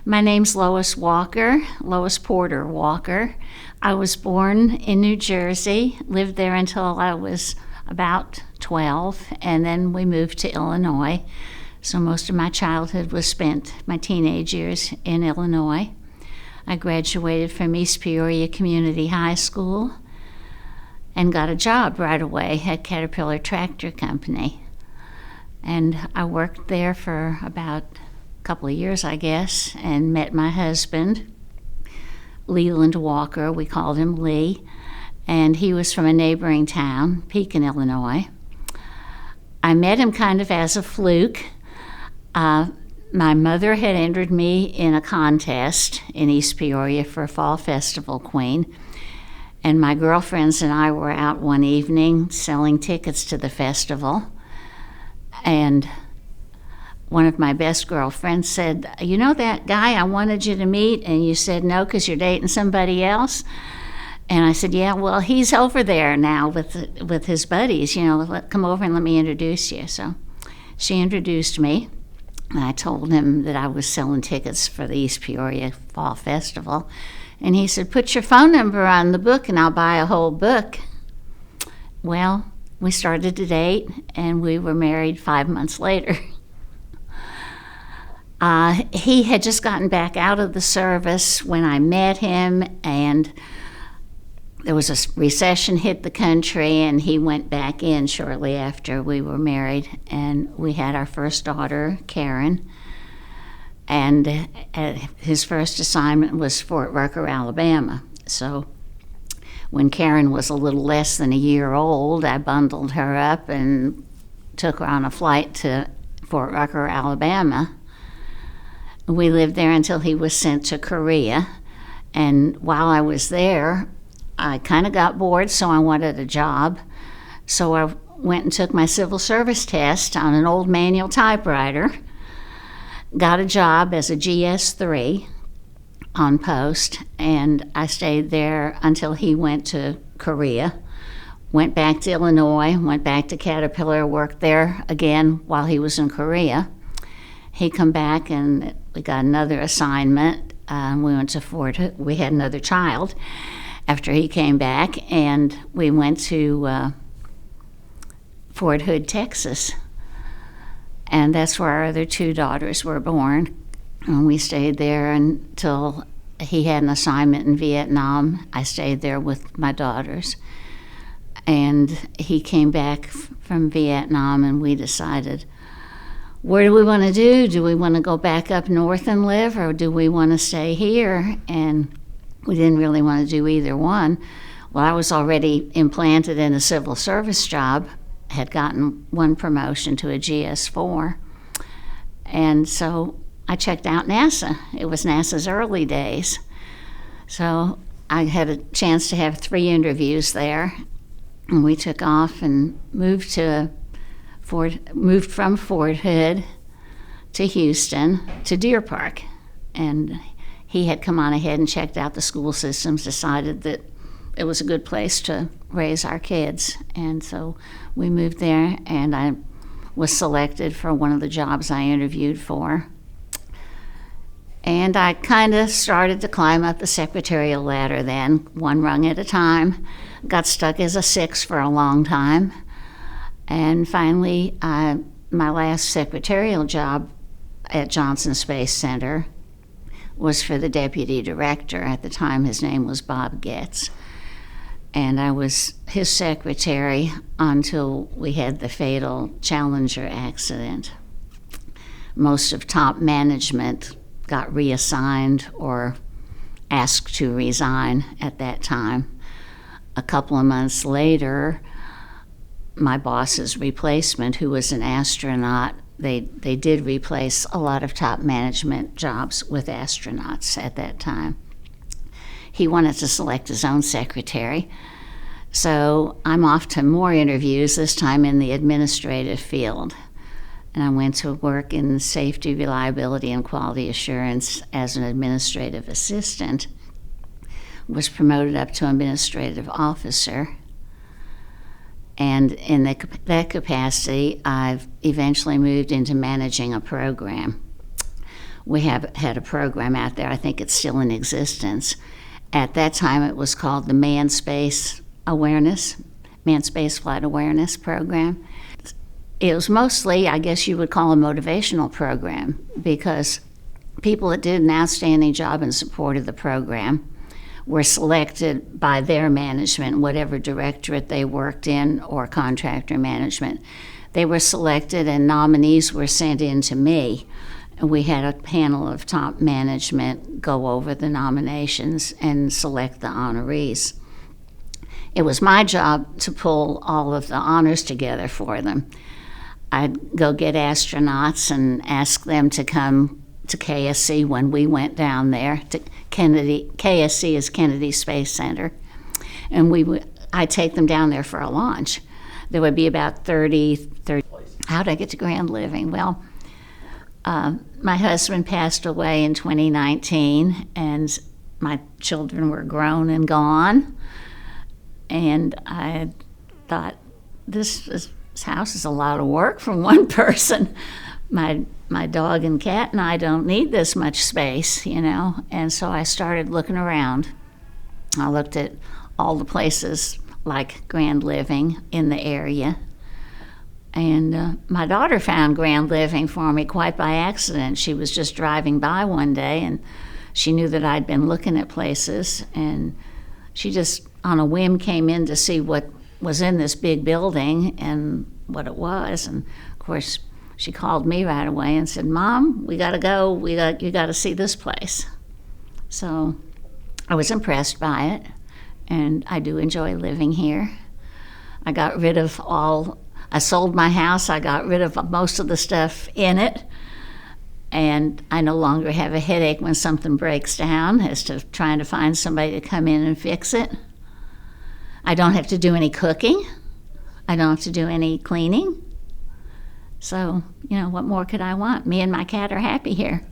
My name's Lois Walker, Lois Porter Walker. I was born in New Jersey, lived there until I was about 12, and then we moved to Illinois. So most of my childhood was spent, my teenage years, in Illinois. I graduated from East Peoria Community High School and got a job right away at Caterpillar Tractor Company. And I worked there for about a couple of years, I guess, and met my husband, Leland Walker. We called him Lee, and he was from a neighboring town, Pekin, Illinois. I met him kind of as a fluke. My mother had entered me in a contest in East Peoria for a fall festival queen, and my girlfriends and I were out one evening selling tickets to the festival, and one of my best girlfriends said, "You know that guy I wanted you to meet, and you said no because you're dating somebody else?" And I said, "Yeah, well, he's over there now with his buddies. Come over and let me introduce you." So she introduced me, and I told him that I was selling tickets for the East Peoria Fall Festival. And he said, "Put your phone number on the book, and I'll buy a whole book." Well, we started to date, and we were married 5 months later. He had just gotten back out of the service when I met him, and there was a recession hit the country, and he went back in shortly after we were married, and we had our first daughter, Karen. And his first assignment was Fort Rucker, Alabama. So when Karen was a little less than a year old, I bundled her up and took her on a flight to Fort Rucker, Alabama. We lived there until he was sent to Korea. And while I was there, I kind of got bored, so I wanted a job. So I went and took my civil service test on an old manual typewriter, got a job as a GS3 on post, and I stayed there until he went to Korea. Went back to Illinois, went back to Caterpillar, worked there again while he was in Korea. He come back and we got another assignment. We went to Fort Hood. We had another child after he came back, and we went to Fort Hood, Texas. And that's where our other two daughters were born. And we stayed there until he had an assignment in Vietnam. I stayed there with my daughters. And he came back from Vietnam, and we decided, what do we want to do? Do we want to go back up north and live, or do we want to stay here? And we didn't really want to do either one. Well, I was already implanted in a civil service job, had gotten one promotion to a GS4. And so I checked out NASA. It was NASA's early days. So I had a chance to have 3 interviews there. And we took off and moved from Fort Hood to Houston to Deer Park. And he had come on ahead and checked out the school systems, decided that it was a good place to raise our kids. And so we moved there, and I was selected for one of the jobs I interviewed for. And I kind of started to climb up the secretarial ladder then, one rung at a time. Got stuck as a 6 for a long time. And finally, my last secretarial job at Johnson Space Center was for the deputy director. At the time, his name was Bob Getz. And I was his secretary until we had the fatal Challenger accident. Most of top management got reassigned or asked to resign at that time. A couple of months later, my boss's replacement, who was an astronaut, they did replace a lot of top management jobs with astronauts at that time. He wanted to select his own secretary. So I'm off to more interviews, this time in the administrative field. And I went to work in safety, reliability, and quality assurance as an administrative assistant. Was promoted up to administrative officer. And in that capacity, I've eventually moved into managing a program. we have had a program out there. I think it's still in existence. At that time, it was called the Manned Space Flight Awareness Program. It was mostly, I guess you would call, a motivational program, because people that did an outstanding job in support of the program were selected by their management, whatever directorate they worked in or contractor management. They were selected and nominees were sent in to me. And we had a panel of top management go over the nominations and select the honorees. It was my job to pull all of the honors together for them. I'd go get astronauts and ask them to come to KSC when we went down there to Kennedy. KSC is Kennedy Space Center, and I'd take them down there for a launch. There would be about 30. How'd I get to Grand Living? Well, my husband passed away in 2019, and my children were grown and gone. And I thought, this house is a lot of work for one person. My dog and cat and I don't need this much space, And so I started looking around. I looked at all the places like Grand Living in the area. And my daughter found Grand Living for me quite by accident. She was just driving by one day, and she knew that I'd been looking at places, and she just on a whim came in to see what was in this big building and what it was. And of course, she called me right away and said, "Mom, we got to go. You got to see this place." So I was impressed by it, and I do enjoy living here. I sold my house. I got rid of most of the stuff in it, and I no longer have a headache when something breaks down as to trying to find somebody to come in and fix it. I don't have to do any cooking. I don't have to do any cleaning. So, what more could I want? Me and my cat are happy here.